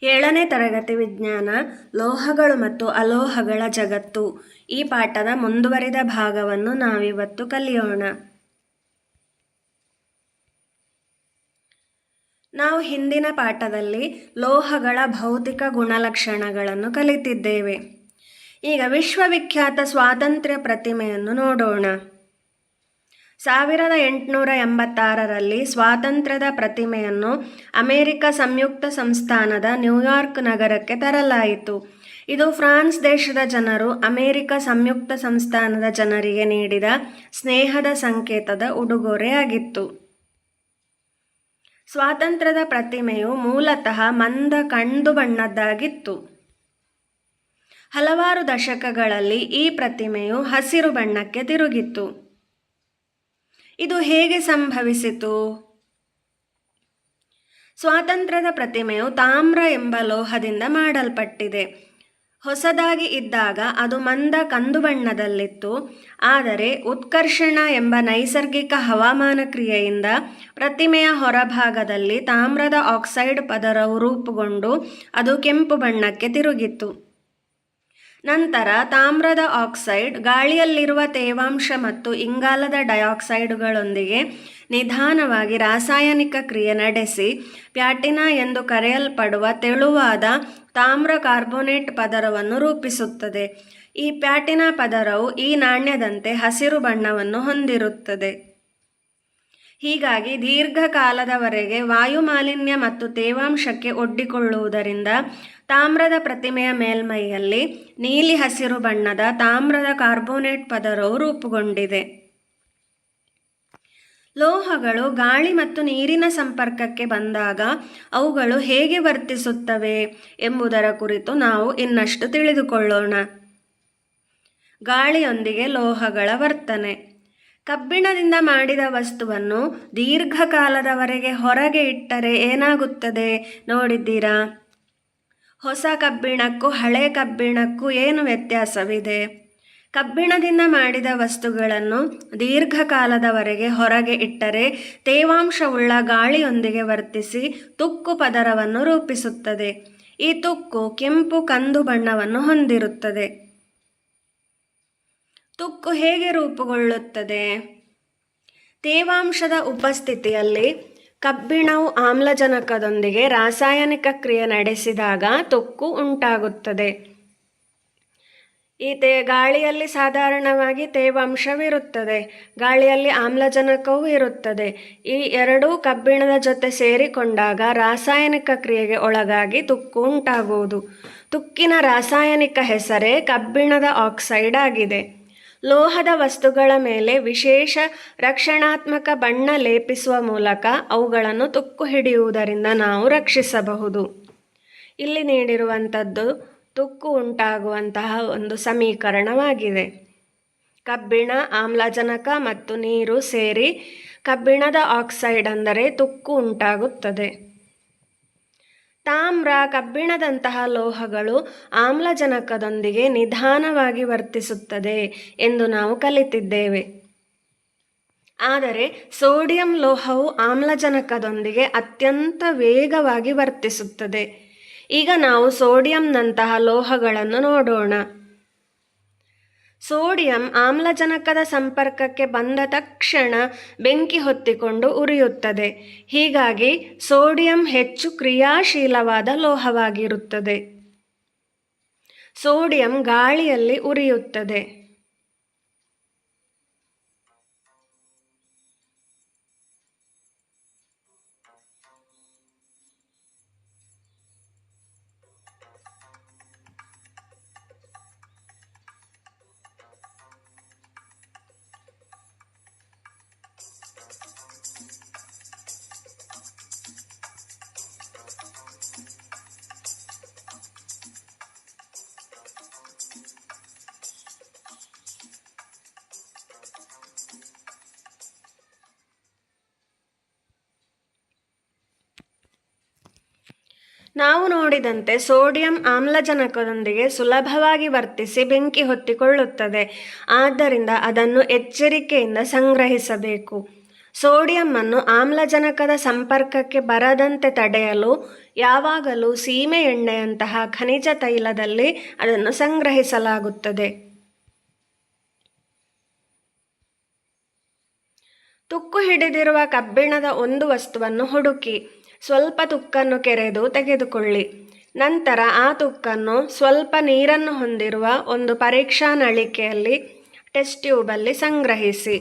7ನೇ ತರಗತಿ ವಿಜ್ಞಾನ ಲೋಹಗಳು ಮತ್ತು ಅಲೋಹಗಳ ಜಗತ್ತು. ಈ ಪಾಠದ ಮುಂದುವರಿದ ಭಾಗವನ್ನು ನಾವಿವತ್ತು ಕಲಿಯೋಣ. ನಾವು ಹಿಂದಿನ ಪಾಠದಲ್ಲಿ ಲೋಹಗಳ ಭೌತಿಕ ಗುಣಲಕ್ಷಣಗಳನ್ನು ಕಲಿತಿದ್ದೇವೆ. ಈಗ ವಿಶ್ವವಿಖ್ಯಾತ ಸ್ವಾತಂತ್ರ್ಯ ಪ್ರತಿಮೆಯನ್ನು ನೋಡೋಣ. 1886ರಲ್ಲಿ ಸ್ವಾತಂತ್ರ್ಯದ ಪ್ರತಿಮೆಯನ್ನು ಅಮೆರಿಕ ಸಂಯುಕ್ತ ಸಂಸ್ಥಾನದ ನ್ಯೂಯಾರ್ಕ್ ನಗರಕ್ಕೆ ತರಲಾಯಿತು. ಇದು ಫ್ರಾನ್ಸ್ ದೇಶದ ಜನರು ಅಮೆರಿಕ ಸಂಯುಕ್ತ ಸಂಸ್ಥಾನದ ಜನರಿಗೆ ನೀಡಿದ ಸ್ನೇಹದ ಸಂಕೇತದ ಉಡುಗೊರೆಯಾಗಿತ್ತು. ಸ್ವಾತಂತ್ರ್ಯದ ಪ್ರತಿಮೆಯು ಮೂಲತಃ ಮಂದ ಕಂದು ಬಣ್ಣದ್ದಾಗಿತ್ತು. ಹಲವಾರು ದಶಕಗಳಲ್ಲಿ ಈ ಪ್ರತಿಮೆಯು ಹಸಿರು ಬಣ್ಣಕ್ಕೆ ತಿರುಗಿತು. ಇದು ಹೇಗೆ ಸಂಭವಿಸಿತು? ಸ್ವಾತಂತ್ರ್ಯದ ಪ್ರತಿಮೆಯು ತಾಮ್ರ ಎಂಬ ಲೋಹದಿಂದ ಮಾಡಲ್ಪಟ್ಟಿದೆ. ಹೊಸದಾಗಿ ಇದ್ದಾಗ ಅದು ಮಂದ ಕಂದು ಬಣ್ಣದಲ್ಲಿತ್ತು. ಆದರೆ ಉತ್ಕರ್ಷಣ ಎಂಬ ನೈಸರ್ಗಿಕ ಹವಾಮಾನ ಕ್ರಿಯೆಯಿಂದ ಪ್ರತಿಮೆಯ ಹೊರಭಾಗದಲ್ಲಿ ತಾಮ್ರದ ಆಕ್ಸೈಡ್ ಪದರವು ರೂಪುಗೊಂಡು ಅದು ಕೆಂಪು ಬಣ್ಣಕ್ಕೆ ತಿರುಗಿತು. ನಂತರ ತಾಮ್ರದ ಆಕ್ಸೈಡ್ ಗಾಳಿಯಲ್ಲಿರುವ ತೇವಾಂಶ ಮತ್ತು ಇಂಗಾಲದ ಡೈಆಕ್ಸೈಡುಗಳೊಂದಿಗೆ ನಿಧಾನವಾಗಿ ರಾಸಾಯನಿಕ ಕ್ರಿಯೆ ನಡೆಸಿ ಪ್ಯಾಟಿನಾ ಎಂದು ಕರೆಯಲ್ಪಡುವ ತೆಳುವಾದ ತಾಮ್ರ ಕಾರ್ಬೋನೇಟ್ ಪದರವನ್ನು ರೂಪಿಸುತ್ತದೆ. ಈ ಪ್ಯಾಟಿನಾ ಪದರವು ಈ ನಾಣ್ಯದಂತೆ ಹಸಿರು ಬಣ್ಣವನ್ನು ಹೊಂದಿರುತ್ತದೆ. ಹೀಗಾಗಿ ದೀರ್ಘಕಾಲದವರೆಗೆ ವಾಯುಮಾಲಿನ್ಯ ಮತ್ತು ತೇವಾಂಶಕ್ಕೆ ಒಡ್ಡಿಕೊಳ್ಳುವುದರಿಂದ ತಾಮ್ರದ ಪ್ರತಿಮೆಯ ಮೇಲ್ಮೈಯಲ್ಲಿ ನೀಲಿ ಹಸಿರು ಬಣ್ಣದ ತಾಮ್ರದ ಕಾರ್ಬೋನೇಟ್ ಪದರವು ರೂಪುಗೊಂಡಿದೆ. ಲೋಹಗಳು ಗಾಳಿ ಮತ್ತು ನೀರಿನ ಸಂಪರ್ಕಕ್ಕೆ ಬಂದಾಗ ಅವುಗಳು ಹೇಗೆ ವರ್ತಿಸುತ್ತವೆ ಎಂಬುದರ ಕುರಿತು ನಾವು ಇನ್ನಷ್ಟು ತಿಳಿದುಕೊಳ್ಳೋಣ. ಗಾಳಿಯೊಂದಿಗೆ ಲೋಹಗಳ ವರ್ತನೆ. ಕಬ್ಬಿಣದಿಂದ ಮಾಡಿದ ವಸ್ತುವನ್ನು ದೀರ್ಘಕಾಲದವರೆಗೆ ಹೊರಗೆ ಇಟ್ಟರೆ ಏನಾಗುತ್ತದೆ ನೋಡಿದ್ದೀರಾ? ಹೊಸ ಕಬ್ಬಿಣಕ್ಕೂ ಹಳೆ ಕಬ್ಬಿಣಕ್ಕೂ ಏನು ವ್ಯತ್ಯಾಸವಿದೆ? ಕಬ್ಬಿಣದಿಂದ ಮಾಡಿದ ವಸ್ತುಗಳನ್ನು ದೀರ್ಘಕಾಲದವರೆಗೆ ಹೊರಗೆ ಇಟ್ಟರೆ ತೇವಾಂಶವುಳ್ಳ ಗಾಳಿಯೊಂದಿಗೆ ವರ್ತಿಸಿ ತುಕ್ಕು ಪದರವನ್ನು ರೂಪಿಸುತ್ತದೆ. ಈ ತುಕ್ಕು ಕೆಂಪು ಕಂದು ಬಣ್ಣವನ್ನು ಹೊಂದಿರುತ್ತದೆ. ತುಕ್ಕು ಹೇಗೆ ರೂಪುಗೊಳ್ಳುತ್ತದೆ? ತೇವಾಂಶದ ಉಪಸ್ಥಿತಿಯಲ್ಲಿ ಕಬ್ಬಿಣವು ಆಮ್ಲಜನಕದೊಂದಿಗೆ ರಾಸಾಯನಿಕ ಕ್ರಿಯೆ ನಡೆಸಿದಾಗ ತುಕ್ಕು ಉಂಟಾಗುತ್ತದೆ. ಗಾಳಿಯಲ್ಲಿ ಸಾಧಾರಣವಾಗಿ ತೇವಾಂಶವಿರುತ್ತದೆ, ಗಾಳಿಯಲ್ಲಿ ಆಮ್ಲಜನಕವೂ ಇರುತ್ತದೆ. ಈ ಎರಡೂ ಕಬ್ಬಿಣದ ಜೊತೆ ಸೇರಿಕೊಂಡಾಗ ರಾಸಾಯನಿಕ ಕ್ರಿಯೆಗೆ ಒಳಗಾಗಿ ತುಕ್ಕು ಉಂಟಾಗುವುದು. ತುಕ್ಕಿನ ರಾಸಾಯನಿಕ ಹೆಸರೇ ಕಬ್ಬಿಣದ ಆಕ್ಸೈಡ್ ಆಗಿದೆ. ಲೋಹದ ವಸ್ತುಗಳ ಮೇಲೆ ವಿಶೇಷ ರಕ್ಷಣಾತ್ಮಕ ಬಣ್ಣ ಲೇಪಿಸುವ ಮೂಲಕ ಅವುಗಳನ್ನು ತುಕ್ಕು ಹಿಡಿಯುವುದರಿಂದ ನಾವು ರಕ್ಷಿಸಬಹುದು. ಇಲ್ಲಿ ನೀಡಿರುವಂಥದ್ದು ತುಕ್ಕು ಉಂಟಾಗುವಂತಹ ಒಂದು ಸಮೀಕರಣವಾಗಿದೆ. ಕಬ್ಬಿಣ, ಆಮ್ಲಜನಕ ಮತ್ತು ನೀರು ಸೇರಿ ಕಬ್ಬಿಣದ ಆಕ್ಸೈಡ್ ಅಂದರೆ ತುಕ್ಕು ಉಂಟಾಗುತ್ತದೆ. ತಾಮ್ರ, ಕಬ್ಬಿಣದಂತಹ ಲೋಹಗಳು ಆಮ್ಲಜನಕದೊಂದಿಗೆ ನಿಧಾನವಾಗಿ ವರ್ತಿಸುತ್ತದೆ ಎಂದು ನಾವು ಕಲಿತಿದ್ದೇವೆ. ಆದರೆ ಸೋಡಿಯಂ ಲೋಹವು ಆಮ್ಲಜನಕದೊಂದಿಗೆ ಅತ್ಯಂತ ವೇಗವಾಗಿ ವರ್ತಿಸುತ್ತದೆ. ಈಗ ನಾವು ಸೋಡಿಯಂನಂತಹ ಲೋಹಗಳನ್ನು ನೋಡೋಣ. ಸೋಡಿಯಂ ಆಮ್ಲಜನಕದ ಸಂಪರ್ಕಕ್ಕೆ ಬಂದ ತಕ್ಷಣ ಬೆಂಕಿ ಹೊತ್ತಿಕೊಂಡು ಉರಿಯುತ್ತದೆ. ಹೀಗಾಗಿ ಸೋಡಿಯಂ ಹೆಚ್ಚು ಕ್ರಿಯಾಶೀಲವಾದ ಲೋಹವಾಗಿರುತ್ತದೆ. ಸೋಡಿಯಂ ಗಾಳಿಯಲ್ಲಿ ಉರಿಯುತ್ತದೆ. ನಾವು ನೋಡಿದಂತೆ ಸೋಡಿಯಂ ಆಮ್ಲಜನಕದೊಂದಿಗೆ ಸುಲಭವಾಗಿ ವರ್ತಿಸಿ ಬೆಂಕಿ ಹೊತ್ತಿಕೊಳ್ಳುತ್ತದೆ. ಆದ್ದರಿಂದ ಅದನ್ನು ಎಚ್ಚರಿಕೆಯಿಂದ ಸಂಗ್ರಹಿಸಬೇಕು. ಸೋಡಿಯಂ ಅನ್ನು ಆಮ್ಲಜನಕದ ಸಂಪರ್ಕಕ್ಕೆ ಬರದಂತೆ ತಡೆಯಲು ಯಾವಾಗಲೂ ಸೀಮೆ ಎಣ್ಣೆಯಂತಹ ಖನಿಜ ತೈಲದಲ್ಲಿ ಅದನ್ನು ಸಂಗ್ರಹಿಸಲಾಗುತ್ತದೆ. ತುಕ್ಕು ಹಿಡಿದಿರುವ ಕಬ್ಬಿಣದ ಒಂದು ವಸ್ತುವನ್ನು ಹುಡುಕಿ ಸ್ವಲ್ಪ ತುಕ್ಕನ್ನು ಕೆರೆದು ತೆಗೆದುಕೊಳ್ಳಿ. ನಂತರ ಆ ತುಕ್ಕನ್ನು ಸ್ವಲ್ಪ ನೀರನ್ನು ಹೊಂದಿರುವ ಒಂದು ಪರೀಕ್ಷಾ ನಳಿಕೆಯಲ್ಲಿ ಟೆಸ್ಟ್ ಟ್ಯೂಬಲ್ಲಿ ಸಂಗ್ರಹಿಸಿ.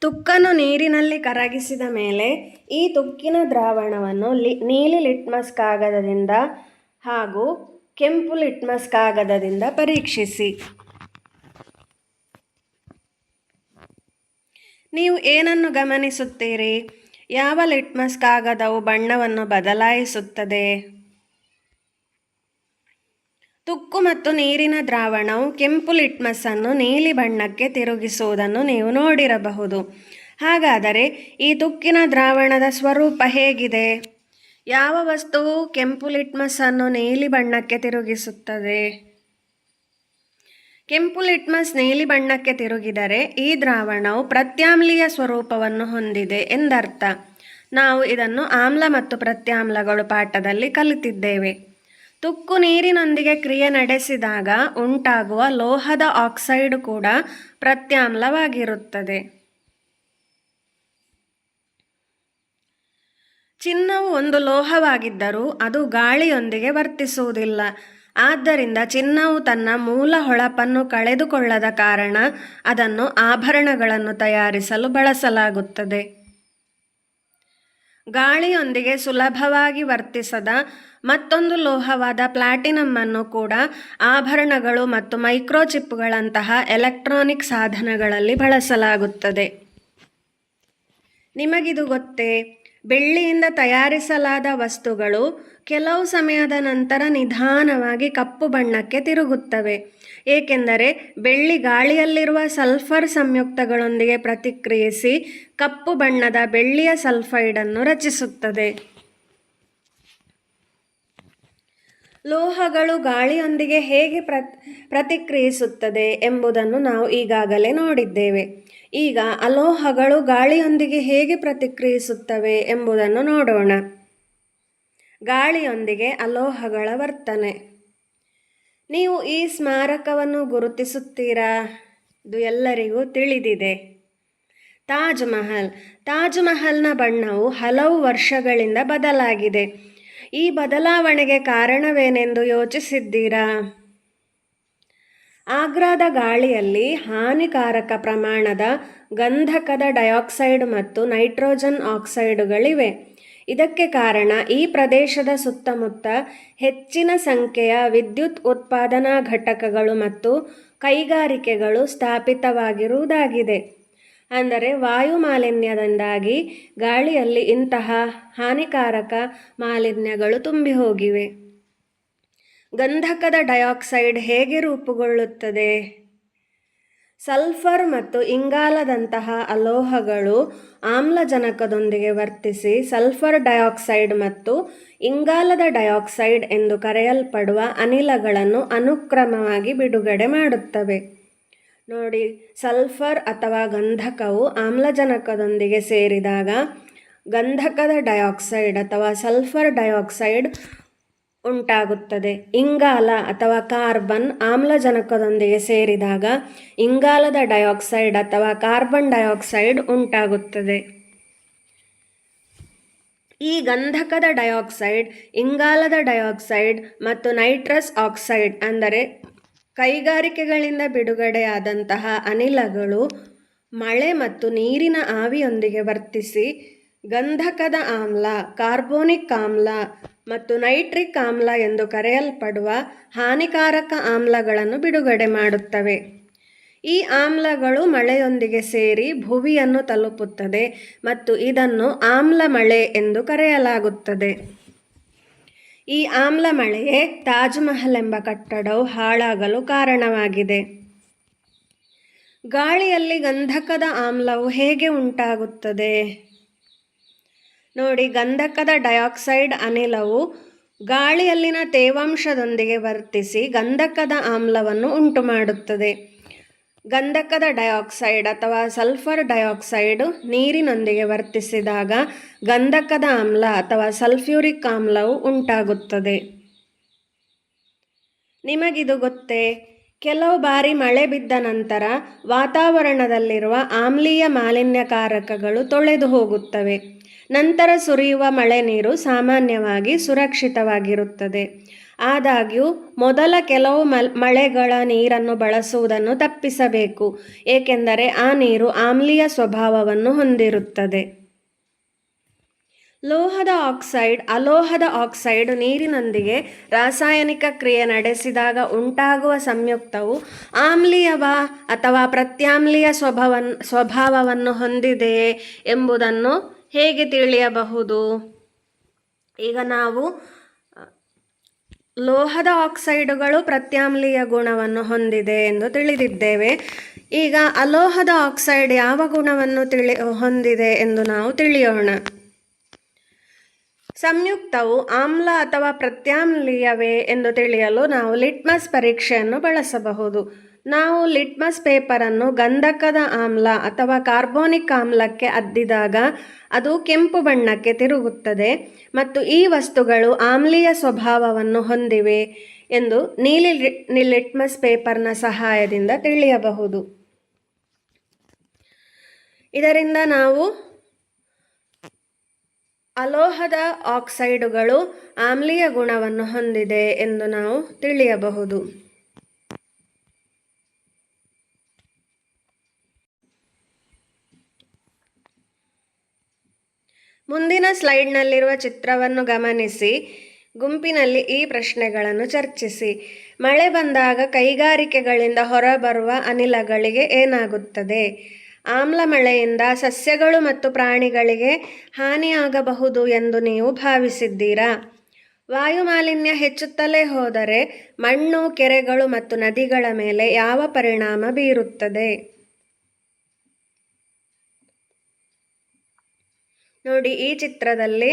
ತುಕ್ಕನ್ನು ನೀರಿನಲ್ಲಿ ಕರಗಿಸಿದ ಮೇಲೆ ಈ ತುಕ್ಕಿನ ದ್ರಾವಣವನ್ನು ನೀಲಿ ಲಿಟ್ಮಸ್ ಕಾಗದದಿಂದ ಹಾಗೂ ಕೆಂಪು ಲಿಟ್ಮಸ್ ಕಾಗದದಿಂದ ಪರೀಕ್ಷಿಸಿ. ನೀವು ಏನನ್ನು ಗಮನಿಸುತ್ತೀರಿ? ಯಾವ ಲಿಟ್ಮಸ್ ಕಾಗದವು ಬಣ್ಣವನ್ನು ಬದಲಾಯಿಸುತ್ತದೆ? ತುಕ್ಕು ಮತ್ತು ನೀರಿನ ದ್ರಾವಣವು ಕೆಂಪು ಲಿಟ್ಮಸ್ ಅನ್ನು ನೀಲಿ ಬಣ್ಣಕ್ಕೆ ತಿರುಗಿಸುವುದನ್ನು ನೀವು ನೋಡಿರಬಹುದು. ಹಾಗಾದರೆ ಈ ತುಕ್ಕಿನ ದ್ರಾವಣದ ಸ್ವರೂಪ ಹೇಗಿದೆ? ಯಾವ ವಸ್ತುವು ಕೆಂಪು ಲಿಟ್ಮಸ್ ಅನ್ನು ನೀಲಿ ಬಣ್ಣಕ್ಕೆ ತಿರುಗಿಸುತ್ತದೆ? ಕೆಂಪು ಲಿಟ್ಮಸ್ ನೀಲಿ ಬಣ್ಣಕ್ಕೆ ತಿರುಗಿದರೆ ಈ ದ್ರಾವಣವು ಪ್ರತ್ಯಾಮ್ಲೀಯ ಸ್ವರೂಪವನ್ನು ಹೊಂದಿದೆ ಎಂದರ್ಥ. ನಾವು ಇದನ್ನು ಆಮ್ಲ ಮತ್ತು ಪ್ರತ್ಯಾಮ್ಲಗಳು ಪಾಠದಲ್ಲಿ ಕಲಿತಿದ್ದೇವೆ. ತುಕ್ಕು ನೀರಿನೊಂದಿಗೆ ಕ್ರಿಯೆ ನಡೆಸಿದಾಗ ಉಂಟಾಗುವ ಲೋಹದ ಆಕ್ಸೈಡ್ ಕೂಡ ಪ್ರತ್ಯಾಮ್ಲವಾಗಿರುತ್ತದೆ. ಚಿನ್ನವು ಒಂದು ಲೋಹವಾಗಿದ್ದರೂ ಅದು ಗಾಳಿಯೊಂದಿಗೆ ವರ್ತಿಸುವುದಿಲ್ಲ. ಆದ್ದರಿಂದ ಚಿನ್ನವು ತನ್ನ ಮೂಲ ಹೊಳಪನ್ನು ಕಳೆದುಕೊಳ್ಳದ ಕಾರಣ ಅದನ್ನು ಆಭರಣಗಳನ್ನು ತಯಾರಿಸಲು ಬಳಸಲಾಗುತ್ತದೆ. ಗಾಳಿಯೊಂದಿಗೆ ಸುಲಭವಾಗಿ ವರ್ತಿಸದ ಮತ್ತೊಂದು ಲೋಹವಾದ ಪ್ಲಾಟಿನಮ್ ಅನ್ನು ಕೂಡ ಆಭರಣಗಳು ಮತ್ತು ಮೈಕ್ರೋಚಿಪ್ಗಳಂತಹ ಎಲೆಕ್ಟ್ರಾನಿಕ್ ಸಾಧನಗಳಲ್ಲಿ ಬಳಸಲಾಗುತ್ತದೆ. ನಿಮಗಿದು ಗೊತ್ತೇ? ಬೆಳ್ಳಿಯಿಂದ ತಯಾರಿಸಲಾದ ವಸ್ತುಗಳು ಕೆಲವು ಸಮಯದ ನಂತರ ನಿಧಾನವಾಗಿ ಕಪ್ಪು ಬಣ್ಣಕ್ಕೆ ತಿರುಗುತ್ತವೆ, ಏಕೆಂದರೆ ಬೆಳ್ಳಿ ಗಾಳಿಯಲ್ಲಿರುವ ಸಲ್ಫರ್ ಸಂಯುಕ್ತಗಳೊಂದಿಗೆ ಪ್ರತಿಕ್ರಿಯಿಸಿ ಕಪ್ಪು ಬಣ್ಣದ ಬೆಳ್ಳಿಯ ಸಲ್ಫೈಡನ್ನು ರಚಿಸುತ್ತದೆ. ಲೋಹಗಳು ಗಾಳಿಯೊಂದಿಗೆ ಹೇಗೆ ಪ್ರತಿಕ್ರಿಯಿಸುತ್ತದೆ ಎಂಬುದನ್ನು ನಾವು ಈಗಾಗಲೇ ನೋಡಿದ್ದೇವೆ. ಈಗ ಅಲೋಹಗಳು ಗಾಳಿಯೊಂದಿಗೆ ಹೇಗೆ ಪ್ರತಿಕ್ರಿಯಿಸುತ್ತವೆ ಎಂಬುದನ್ನು ನೋಡೋಣ. ಗಾಳಿಯೊಂದಿಗೆ ಅಲೋಹಗಳ ವರ್ತನೆ. ನೀವು ಈ ಸ್ಮಾರಕವನ್ನು ಗುರುತಿಸುತ್ತೀರಾ? ಇದು ಎಲ್ಲರಿಗೂ ತಿಳಿದಿದೆ. ತಾಜ್ ಮಹಲ್. ತಾಜ್ ಮಹಲ್ನ ಬಣ್ಣವು ಹಲವು ವರ್ಷಗಳಿಂದ ಬದಲಾಗಿದೆ. ಈ ಬದಲಾವಣೆಗೆ ಕಾರಣವೇನೆಂದು ಯೋಚಿಸಿದ್ದೀರಾ? ಆಗ್ರಾದ ಗಾಳಿಯಲ್ಲಿ ಹಾನಿಕಾರಕ ಪ್ರಮಾಣದ ಗಂಧಕದ ಡೈಆಕ್ಸೈಡ್ ಮತ್ತು ನೈಟ್ರೋಜನ್ ಆಕ್ಸೈಡುಗಳಿವೆ. ಇದಕ್ಕೆ ಕಾರಣ ಈ ಪ್ರದೇಶದ ಸುತ್ತಮುತ್ತ ಹೆಚ್ಚಿನ ಸಂಖ್ಯೆಯ ವಿದ್ಯುತ್ ಉತ್ಪಾದನಾ ಘಟಕಗಳು ಮತ್ತು ಕೈಗಾರಿಕೆಗಳು ಸ್ಥಾಪಿತವಾಗಿರುವುದಾಗಿದೆ. ಅಂದರೆ ವಾಯು ಮಾಲಿನ್ಯದಿಂದಾಗಿ ಗಾಳಿಯಲ್ಲಿ ಇಂತಹ ಹಾನಿಕಾರಕ ಮಾಲಿನ್ಯಗಳು ತುಂಬಿ ಹೋಗಿವೆ. ಗಂಧಕದ ಡೈಆಕ್ಸೈಡ್ ಹೇಗೆ ರೂಪುಗೊಳ್ಳುತ್ತದೆ? ಸಲ್ಫರ್ ಮತ್ತು ಇಂಗಾಲದಂತಹ ಅಲೋಹಗಳು ಆಮ್ಲಜನಕದೊಂದಿಗೆ ವರ್ತಿಸಿ ಸಲ್ಫರ್ ಡೈಆಕ್ಸೈಡ್ ಮತ್ತು ಇಂಗಾಲದ ಡೈಆಕ್ಸೈಡ್ ಎಂದು ಕರೆಯಲ್ಪಡುವ ಅನಿಲಗಳನ್ನು ಅನುಕ್ರಮವಾಗಿ ಬಿಡುಗಡೆ ಮಾಡುತ್ತವೆ. ನೋಡಿ, ಸಲ್ಫರ್ ಅಥವಾ ಗಂಧಕವು ಆಮ್ಲಜನಕದೊಂದಿಗೆ ಸೇರಿದಾಗ ಗಂಧಕದ ಡೈಆಕ್ಸೈಡ್ ಅಥವಾ ಸಲ್ಫರ್ ಡೈಆಕ್ಸೈಡ್ ಉಂಟಾಗುತ್ತದೆ. ಇಂಗಾಲ ಅಥವಾ ಕಾರ್ಬನ್ ಆಮ್ಲಜನಕದೊಂದಿಗೆ ಸೇರಿದಾಗ ಇಂಗಾಲದ ಡೈಆಕ್ಸೈಡ್ ಅಥವಾ ಕಾರ್ಬನ್ ಡೈಆಕ್ಸೈಡ್ ಉಂಟಾಗುತ್ತದೆ. ಈ ಗಂಧಕದ ಡೈಆಕ್ಸೈಡ್, ಇಂಗಾಲದ ಡೈಆಕ್ಸೈಡ್ ಮತ್ತು ನೈಟ್ರಸ್ ಆಕ್ಸೈಡ್ ಅಂದರೆ ಕೈಗಾರಿಕೆಗಳಿಂದ ಬಿಡುಗಡೆಯಾದಂತಹ ಅನಿಲಗಳು ಮಳೆ ಮತ್ತು ನೀರಿನ ಆವಿಯೊಂದಿಗೆ ವರ್ತಿಸಿ ಗಂಧಕದ ಆಮ್ಲ, ಕಾರ್ಬೋನಿಕ್ ಆಮ್ಲ ಮತ್ತು ನೈಟ್ರಿಕ್ ಆಮ್ಲ ಎಂದು ಕರೆಯಲ್ಪಡುವ ಹಾನಿಕಾರಕ ಆಮ್ಲಗಳನ್ನು ಬಿಡುಗಡೆ ಮಾಡುತ್ತವೆ. ಈ ಆಮ್ಲಗಳು ಮಳೆಯೊಂದಿಗೆ ಸೇರಿ ಭುವಿಯನ್ನು ತಲುಪುತ್ತದೆ ಮತ್ತು ಇದನ್ನು ಆಮ್ಲ ಮಳೆ ಎಂದು ಕರೆಯಲಾಗುತ್ತದೆ. ಈ ಆಮ್ಲ ಮಳೆಯೇ ತಾಜ್ ಮಹಲ್ ಎಂಬ ಕಟ್ಟಡವು ಹಾಳಾಗಲು ಕಾರಣವಾಗಿದೆ. ಗಾಳಿಯಲ್ಲಿ ಗಂಧಕದ ಆಮ್ಲವು ಹೇಗೆ ಉಂಟಾಗುತ್ತದೆ? ನೋಡಿ, ಗಂಧಕದ ಡೈಆಕ್ಸೈಡ್ ಅನಿಲವು ಗಾಳಿಯಲ್ಲಿನ ತೇವಾಂಶದೊಂದಿಗೆ ವರ್ತಿಸಿ ಗಂಧಕದ ಆಮ್ಲವನ್ನು ಉಂಟುಮಾಡುತ್ತದೆ. ಗಂಧಕದ ಡೈಆಕ್ಸೈಡ್ ಅಥವಾ ಸಲ್ಫರ್ ಡೈಆಕ್ಸೈಡ್ ನೀರಿನೊಂದಿಗೆ ವರ್ತಿಸಿದಾಗ ಗಂಧಕದ ಆಮ್ಲ ಅಥವಾ ಸಲ್ಫ್ಯೂರಿಕ್ ಆಮ್ಲವು ಉಂಟಾಗುತ್ತದೆ. ನಿಮಗಿದು ಗೊತ್ತೇ? ಕೆಲವು ಬಾರಿ ಮಳೆ ಬಿದ್ದ ನಂತರ ವಾತಾವರಣದಲ್ಲಿರುವ ಆಮ್ಲೀಯ ಮಾಲಿನ್ಯಕಾರಕಗಳು ತೊಳೆದು ಹೋಗುತ್ತವೆ. ನಂತರ ಸುರಿಯುವ ಮಳೆ ನೀರು ಸಾಮಾನ್ಯವಾಗಿ ಸುರಕ್ಷಿತವಾಗಿರುತ್ತದೆ. ಆದಾಗ್ಯೂ ಮೊದಲ ಕೆಲವು ಮಳೆಗಳ ನೀರನ್ನು ಬಳಸುವುದನ್ನು ತಪ್ಪಿಸಬೇಕು, ಏಕೆಂದರೆ ಆ ನೀರು ಆಮ್ಲೀಯ ಸ್ವಭಾವವನ್ನು ಹೊಂದಿರುತ್ತದೆ. ಲೋಹದ ಆಕ್ಸೈಡ್, ಅಲೋಹದ ಆಕ್ಸೈಡ್ ನೀರಿನೊಂದಿಗೆ ರಾಸಾಯನಿಕ ಕ್ರಿಯೆ ನಡೆಸಿದಾಗ ಉಂಟಾಗುವ ಸಂಯುಕ್ತವು ಆಮ್ಲೀಯವ ಅಥವಾ ಪ್ರತ್ಯಾಮ್ಲೀಯ ಸ್ವಭಾವವನ್ನು ಹೊಂದಿದೆಯೇ ಎಂಬುದನ್ನು ಹೇಗೆ ತಿಳಿಯಬಹುದು? ಈಗ ನಾವು ಲೋಹದ ಆಕ್ಸೈಡುಗಳು ಪ್ರತ್ಯಾಮ್ಲೀಯ ಗುಣವನ್ನು ಹೊಂದಿದೆ ಎಂದು ತಿಳಿದಿದ್ದೇವೆ. ಈಗ ಅಲೋಹದ ಆಕ್ಸೈಡ್ ಯಾವ ಗುಣವನ್ನು ಹೊಂದಿದೆ ಎಂದು ನಾವು ತಿಳಿಯೋಣ. ಸಂಯುಕ್ತವು ಆಮ್ಲ ಅಥವಾ ಪ್ರತ್ಯಾಮ್ಲೀಯವೇ ಎಂದು ತಿಳಿಯಲು ನಾವು ಲಿಟ್ಮಸ್ ಪರೀಕ್ಷೆಯನ್ನು ಬಳಸಬಹುದು. ನಾವು ಲಿಟ್ಮಸ್ ಪೇಪರನ್ನು ಗಂಧಕದ ಆಮ್ಲ ಅಥವಾ ಕಾರ್ಬೋನಿಕ್ ಆಮ್ಲಕ್ಕೆ ಅದ್ದಿದಾಗ ಅದು ಕೆಂಪು ಬಣ್ಣಕ್ಕೆ ತಿರುಗುತ್ತದೆ ಮತ್ತು ಈ ವಸ್ತುಗಳು ಆಮ್ಲೀಯ ಸ್ವಭಾವವನ್ನು ಹೊಂದಿವೆ ಎಂದು ನೀಲಿ ಲಿಟ್ಮಸ್ ಪೇಪರ್ನ ಸಹಾಯದಿಂದ ತಿಳಿಯಬಹುದು. ಇದರಿಂದ ನಾವು ಅಲೋಹದ ಆಕ್ಸೈಡುಗಳು ಆಮ್ಲೀಯ ಗುಣವನ್ನು ಹೊಂದಿದೆ ಎಂದು ನಾವು ತಿಳಿಯಬಹುದು. ಮುಂದಿನ ಸ್ಲೈಡ್ನಲ್ಲಿರುವ ಚಿತ್ರವನ್ನು ಗಮನಿಸಿ ಗುಂಪಿನಲ್ಲಿ ಈ ಪ್ರಶ್ನೆಗಳನ್ನು ಚರ್ಚಿಸಿ. ಮಳೆ ಬಂದಾಗ ಕೈಗಾರಿಕೆಗಳಿಂದ ಹೊರಬರುವ ಅನಿಲಗಳಿಗೆ ಏನಾಗುತ್ತದೆ? ಆಮ್ಲ ಮಳೆಯಿಂದ ಸಸ್ಯಗಳು ಮತ್ತು ಪ್ರಾಣಿಗಳಿಗೆ ಹಾನಿಯಾಗಬಹುದು ಎಂದು ನೀವು ಭಾವಿಸಿದ್ದೀರಾ? ವಾಯುಮಾಲಿನ್ಯ ಹೆಚ್ಚುತ್ತಲೇ ಹೋದರೆ ಮಣ್ಣು, ಕೆರೆಗಳು ಮತ್ತು ನದಿಗಳ ಮೇಲೆ ಯಾವ ಪರಿಣಾಮ ಬೀರುತ್ತದೆ? ನೋಡಿ, ಈ ಚಿತ್ರದಲ್ಲಿ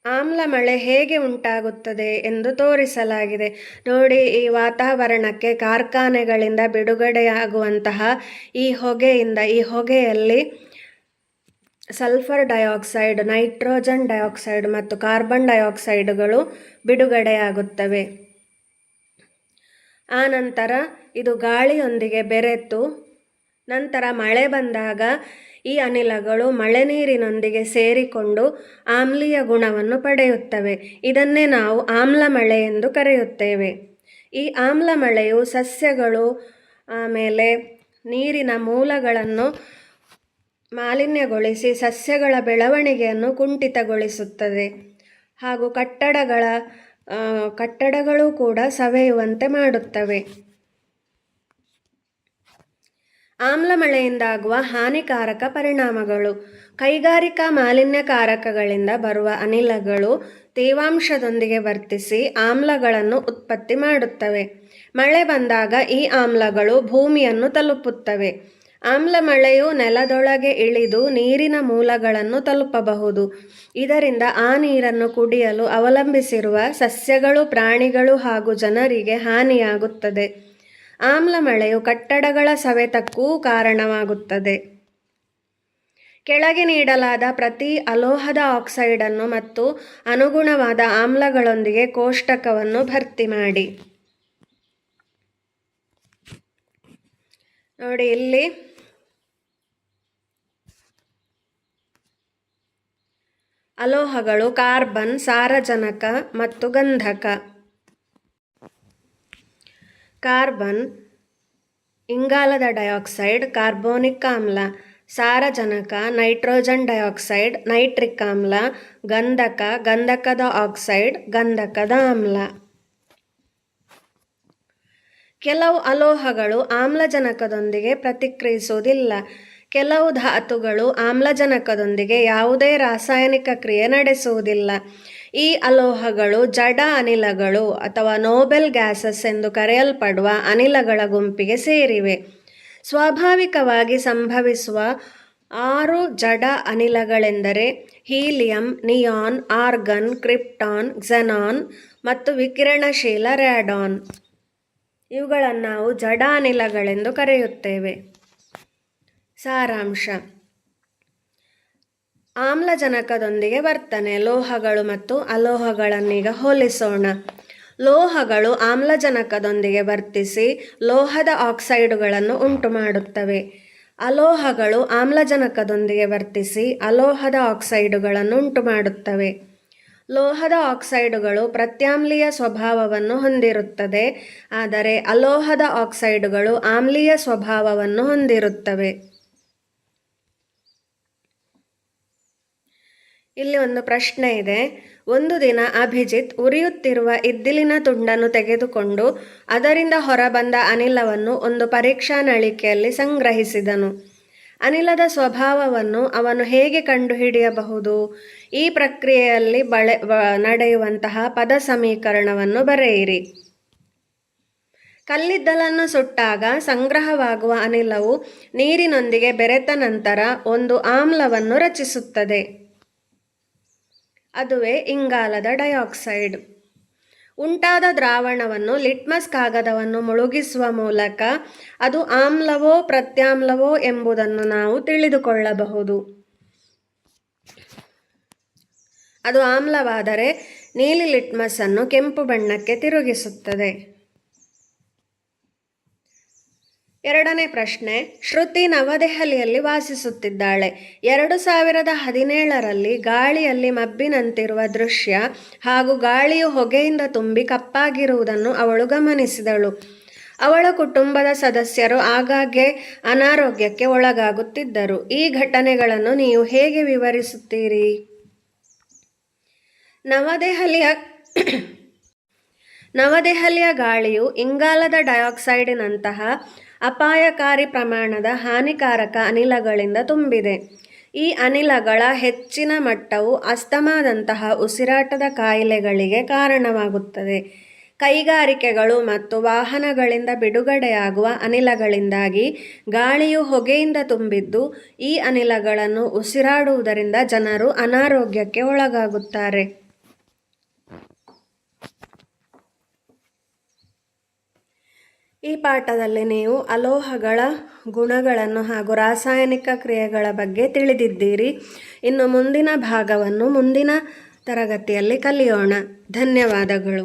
ಆಮ್ಲ ಮಳೆ ಹೇಗೆ ಉಂಟಾಗುತ್ತದೆ ಎಂದು ತೋರಿಸಲಾಗಿದೆ. ನೋಡಿ, ಈ ವಾತಾವರಣಕ್ಕೆ ಕಾರ್ಖಾನೆಗಳಿಂದ ಬಿಡುಗಡೆಯಾಗುವಂತಹ ಈ ಹೊಗೆಯಲ್ಲಿ ಸಲ್ಫರ್ ಡೈಆಕ್ಸೈಡ್, ನೈಟ್ರೋಜನ್ ಡೈಆಕ್ಸೈಡ್ ಮತ್ತು ಕಾರ್ಬನ್ ಡೈಆಕ್ಸೈಡ್ಗಳು ಬಿಡುಗಡೆಯಾಗುತ್ತವೆ. ಆನಂತರ ಇದು ಗಾಳಿಯೊಂದಿಗೆ ಬೆರೆತು ನಂತರ ಮಳೆ ಬಂದಾಗ ಈ ಅನಿಲಗಳು ಮಳೆ ನೀರಿನೊಂದಿಗೆ ಸೇರಿಕೊಂಡು ಆಮ್ಲೀಯ ಗುಣವನ್ನು ಪಡೆಯುತ್ತವೆ. ಇದನ್ನೇ ನಾವು ಆಮ್ಲ ಮಳೆ ಎಂದು ಕರೆಯುತ್ತೇವೆ. ಈ ಆಮ್ಲ ಮಳೆಯು ಸಸ್ಯಗಳು ಆಮೇಲೆ ನೀರಿನ ಮೂಲಗಳನ್ನು ಮಾಲಿನ್ಯಗೊಳಿಸಿ ಸಸ್ಯಗಳ ಬೆಳವಣಿಗೆಯನ್ನು ಕುಂಠಿತಗೊಳಿಸುತ್ತದೆ ಹಾಗೂ ಕಟ್ಟಡಗಳು ಕೂಡ ಸವೆಯುವಂತೆ ಮಾಡುತ್ತವೆ. ಆಮ್ಲ ಮಳೆಯಿಂದಾಗುವ ಹಾನಿಕಾರಕ ಪರಿಣಾಮಗಳು. ಕೈಗಾರಿಕಾ ಮಾಲಿನ್ಯಕಾರಕಗಳಿಂದ ಬರುವ ಅನಿಲಗಳು ತೇವಾಂಶದೊಂದಿಗೆ ವರ್ತಿಸಿ ಆಮ್ಲಗಳನ್ನು ಉತ್ಪತ್ತಿ ಮಾಡುತ್ತವೆ. ಮಳೆ ಬಂದಾಗ ಈ ಆಮ್ಲಗಳು ಭೂಮಿಯನ್ನು ತಲುಪುತ್ತವೆ. ಆಮ್ಲ ಮಳೆಯು ನೆಲದೊಳಗೆ ಇಳಿದು ನೀರಿನ ಮೂಲಗಳನ್ನು ತಲುಪಬಹುದು. ಇದರಿಂದ ಆ ನೀರನ್ನು ಕುಡಿಯಲು ಅವಲಂಬಿಸಿರುವ ಸಸ್ಯಗಳು, ಪ್ರಾಣಿಗಳು ಹಾಗೂ ಜನರಿಗೆ ಹಾನಿಯಾಗುತ್ತದೆ. ಆಮ್ಲ ಮಳೆಯು ಕಟ್ಟಡಗಳ ಸವೆತಕ್ಕೂ ಕಾರಣವಾಗುತ್ತದೆ. ಕೆಳಗೆ ನೀಡಲಾದ ಪ್ರತಿ ಅಲೋಹದ ಆಕ್ಸೈಡನ್ನು ಮತ್ತು ಅನುಗುಣವಾದ ಆಮ್ಲಗಳೊಂದಿಗೆ ಕೋಷ್ಟಕವನ್ನು ಭರ್ತಿ ಮಾಡಿ. ನೋಡಿ, ಇಲ್ಲಿ ಅಲೋಹಗಳು ಕಾರ್ಬನ್, ಸಾರಜನಕ ಮತ್ತು ಗಂಧಕ. ಕಾರ್ಬನ್ ಇಂಗಾಲದ ಡೈಆಕ್ಸೈಡ್, ಕಾರ್ಬೋನಿಕ್ ಆಮ್ಲ. ಸಾರಜನಕ ನೈಟ್ರೋಜನ್ ಡೈಆಕ್ಸೈಡ್, ನೈಟ್ರಿಕ್ ಆಮ್ಲ. ಗಂಧಕ ಗಂಧಕದ ಆಕ್ಸೈಡ್, ಗಂಧಕದ ಆಮ್ಲ. ಕೆಲವು ಅಲೋಹಗಳು ಆಮ್ಲಜನಕದೊಂದಿಗೆ ಪ್ರತಿಕ್ರಿಯಿಸುವುದಿಲ್ಲ. ಕೆಲವು ಧಾತುಗಳು ಆಮ್ಲಜನಕದೊಂದಿಗೆ ಯಾವುದೇ ರಾಸಾಯನಿಕ ಕ್ರಿಯೆ ನಡೆಸುವುದಿಲ್ಲ. ಈ ಅಲೋಹಗಳು ಜಡ ಅನಿಲಗಳು ಅಥವಾ ನೋಬೆಲ್ ಗ್ಯಾಸಸ್ ಎಂದು ಕರೆಯಲ್ಪಡುವ ಅನಿಲಗಳ ಗುಂಪಿಗೆ ಸೇರಿವೆ. ಸ್ವಾಭಾವಿಕವಾಗಿ ಸಂಭವಿಸುವ 6 ಜಡ ಅನಿಲಗಳೆಂದರೆ helium, neon, organ, krypton, xenon ಮತ್ತು ವಿಕಿರಣಶೀಲ ರ್ಯಾಡಾನ್. ಇವುಗಳನ್ನು ನಾವು ಜಡ ಅನಿಲಗಳೆಂದು ಕರೆಯುತ್ತೇವೆ. ಸಾರಾಂಶ: ಆಮ್ಲಜನಕದೊಂದಿಗೆ ವರ್ತನೆ. ಲೋಹಗಳು ಮತ್ತು ಅಲೋಹಗಳನ್ನೀಗ ಹೋಲಿಸೋಣ. ಲೋಹಗಳು ಆಮ್ಲಜನಕದೊಂದಿಗೆ ವರ್ತಿಸಿ ಲೋಹದ ಆಕ್ಸೈಡುಗಳನ್ನು ಉಂಟು ಮಾಡುತ್ತವೆ. ಅಲೋಹಗಳು ಆಮ್ಲಜನಕದೊಂದಿಗೆ ವರ್ತಿಸಿ ಅಲೋಹದ ಆಕ್ಸೈಡುಗಳನ್ನು ಉಂಟು ಮಾಡುತ್ತವೆ. ಲೋಹದ ಆಕ್ಸೈಡುಗಳು ಪ್ರತ್ಯಾಮ್ಲೀಯ ಸ್ವಭಾವವನ್ನು ಹೊಂದಿರುತ್ತದೆ, ಆದರೆ ಅಲೋಹದ ಆಕ್ಸೈಡುಗಳು ಆಮ್ಲೀಯ ಸ್ವಭಾವವನ್ನು ಹೊಂದಿರುತ್ತವೆ. ಇಲ್ಲಿ ಒಂದು ಪ್ರಶ್ನೆ ಇದೆ. ಒಂದು ದಿನ ಅಭಿಜಿತ್ ಉರಿಯುತ್ತಿರುವ ಇದ್ದಿಲಿನ ತುಂಡನ್ನು ತೆಗೆದುಕೊಂಡು ಅದರಿಂದ ಹೊರಬಂದ ಅನಿಲವನ್ನು ಒಂದು ಪರೀಕ್ಷಾ ನಳಿಕೆಯಲ್ಲಿ ಸಂಗ್ರಹಿಸಿದನು. ಅನಿಲದ ಸ್ವಭಾವವನ್ನು ಅವನು ಹೇಗೆ ಕಂಡುಹಿಡಿಯಬಹುದು? ಈ ಪ್ರಕ್ರಿಯೆಯಲ್ಲಿ ನಡೆಯುವಂತಹ ಪದ ಸಮೀಕರಣವನ್ನು ಬರೆಯಿರಿ. ಕಲ್ಲಿದ್ದಲನ್ನು ಸುಟ್ಟಾಗ ಸಂಗ್ರಹವಾಗುವ ಅನಿಲವು ನೀರಿನೊಂದಿಗೆ ಬೆರೆತ ನಂತರ ಒಂದು ಆಮ್ಲವನ್ನು ರಚಿಸುತ್ತದೆ. ಅದುವೇ ಇಂಗಾಲದ ಡೈಆಕ್ಸೈಡ್. ಉಂಟಾದ ದ್ರಾವಣವನ್ನು ಲಿಟ್ಮಸ್ ಕಾಗದವನ್ನು ಮುಳುಗಿಸುವ ಮೂಲಕ ಅದು ಆಮ್ಲವೋ ಪ್ರತ್ಯಾಮ್ಲವೋ ಎಂಬುದನ್ನು ನಾವು ತಿಳಿದುಕೊಳ್ಳಬಹುದು. ಅದು ಆಮ್ಲವಾದರೆ ನೀಲಿ ಲಿಟ್ಮಸ್ ಅನ್ನು ಕೆಂಪು ಬಣ್ಣಕ್ಕೆ ತಿರುಗಿಸುತ್ತದೆ. ಎರಡನೇ ಪ್ರಶ್ನೆ. ಶ್ರುತಿ ನವದೆಹಲಿಯಲ್ಲಿ ವಾಸಿಸುತ್ತಿದ್ದಾಳೆ. 2017ರಲ್ಲಿ ಗಾಳಿಯಲ್ಲಿ ಮಬ್ಬಿನಂತಿರುವ ದೃಶ್ಯ ಹಾಗೂ ಗಾಳಿಯು ಹೊಗೆಯಿಂದ ತುಂಬಿ ಕಪ್ಪಾಗಿರುವುದನ್ನು ಅವಳು ಗಮನಿಸಿದಳು. ಅವಳ ಕುಟುಂಬದ ಸದಸ್ಯರು ಆಗಾಗ್ಗೆ ಅನಾರೋಗ್ಯಕ್ಕೆ ಒಳಗಾಗುತ್ತಿದ್ದರು. ಈ ಘಟನೆಗಳನ್ನು ನೀವು ಹೇಗೆ ವಿವರಿಸುತ್ತೀರಿ? ನವದೆಹಲಿಯ ಗಾಳಿಯು ಇಂಗಾಲದ ಡೈಆಕ್ಸೈಡಿನಂತಹ ಅಪಾಯಕಾರಿ ಪ್ರಮಾಣದ ಹಾನಿಕಾರಕ ಅನಿಲಗಳಿಂದ ತುಂಬಿದೆ. ಈ ಅನಿಲಗಳ ಹೆಚ್ಚಿನ ಮಟ್ಟವು ಅಸ್ತಮಾದಂತಹ ಉಸಿರಾಟದ ಕಾಯಿಲೆಗಳಿಗೆ ಕಾರಣವಾಗುತ್ತದೆ. ಕೈಗಾರಿಕೆಗಳು ಮತ್ತು ವಾಹನಗಳಿಂದ ಬಿಡುಗಡೆಯಾಗುವ ಅನಿಲಗಳಿಂದಾಗಿ ಗಾಳಿಯು ಹೊಗೆಯಿಂದ ತುಂಬಿದ್ದು, ಈ ಅನಿಲಗಳನ್ನು ಉಸಿರಾಡುವುದರಿಂದ ಜನರು ಅನಾರೋಗ್ಯಕ್ಕೆ ಒಳಗಾಗುತ್ತಾರೆ. ಈ ಪಾಠದಲ್ಲಿ ನೀವು ಅಲೋಹಗಳ ಗುಣಗಳನ್ನು ಹಾಗೂ ರಾಸಾಯನಿಕ ಕ್ರಿಯೆಗಳ ಬಗ್ಗೆ ತಿಳಿದಿದ್ದೀರಿ. ಇನ್ನು ಮುಂದಿನ ಭಾಗವನ್ನು ಮುಂದಿನ ತರಗತಿಯಲ್ಲಿ ಕಲಿಯೋಣ. ಧನ್ಯವಾದಗಳು.